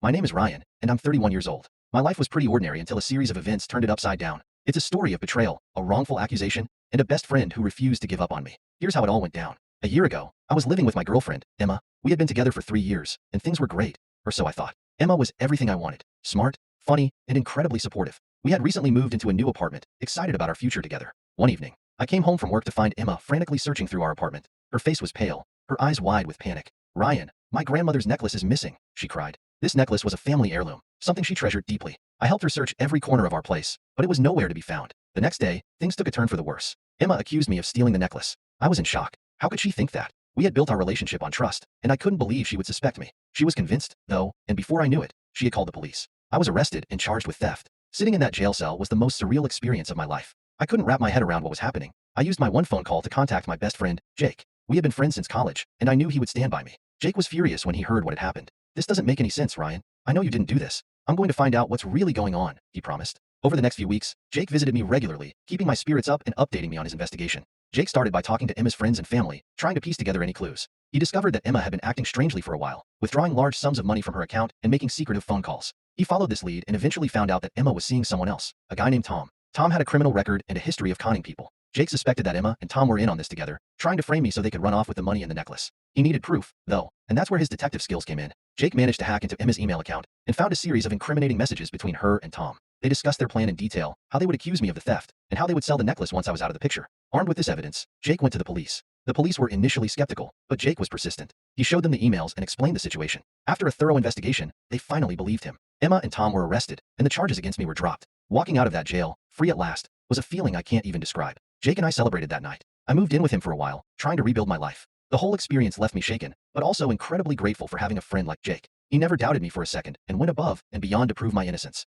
My name is Ryan, and I'm 31 years old. My life was pretty ordinary until a series of events turned it upside down. It's a story of betrayal, a wrongful accusation, and a best friend who refused to give up on me. Here's how it all went down. A year ago, I was living with my girlfriend, Emma. We had been together for 3 years, and things were great, or so I thought. Emma was everything I wanted: smart, funny, and incredibly supportive. We had recently moved into a new apartment, excited about our future together. One evening, I came home from work to find Emma frantically searching through our apartment. Her face was pale, her eyes wide with panic. "Ryan, my grandmother's necklace is missing," she cried. This necklace was a family heirloom, something she treasured deeply. I helped her search every corner of our place, but it was nowhere to be found. The next day, things took a turn for the worse. Emma accused me of stealing the necklace. I was in shock. How could she think that? We had built our relationship on trust, and I couldn't believe she would suspect me. She was convinced, though, and before I knew it, she had called the police. I was arrested and charged with theft. Sitting in that jail cell was the most surreal experience of my life. I couldn't wrap my head around what was happening. I used my one phone call to contact my best friend, Jake. We had been friends since college, and I knew he would stand by me. Jake was furious when he heard what had happened. "This doesn't make any sense, Ryan. I know you didn't do this. I'm going to find out what's really going on," he promised. Over the next few weeks, Jake visited me regularly, keeping my spirits up and updating me on his investigation. Jake started by talking to Emma's friends and family, trying to piece together any clues. He discovered that Emma had been acting strangely for a while, withdrawing large sums of money from her account and making secretive phone calls. He followed this lead and eventually found out that Emma was seeing someone else, a guy named Tom. Tom had a criminal record and a history of conning people. Jake suspected that Emma and Tom were in on this together, trying to frame me so they could run off with the money and the necklace. He needed proof, though, and that's where his detective skills came in. Jake managed to hack into Emma's email account and found a series of incriminating messages between her and Tom. They discussed their plan in detail, how they would accuse me of the theft, and how they would sell the necklace once I was out of the picture. Armed with this evidence, Jake went to the police. The police were initially skeptical, but Jake was persistent. He showed them the emails and explained the situation. After a thorough investigation, they finally believed him. Emma and Tom were arrested, and the charges against me were dropped. Walking out of that jail, free at last, was a feeling I can't even describe. Jake and I celebrated that night. I moved in with him for a while, trying to rebuild my life. The whole experience left me shaken, but also incredibly grateful for having a friend like Jake. He never doubted me for a second and went above and beyond to prove my innocence.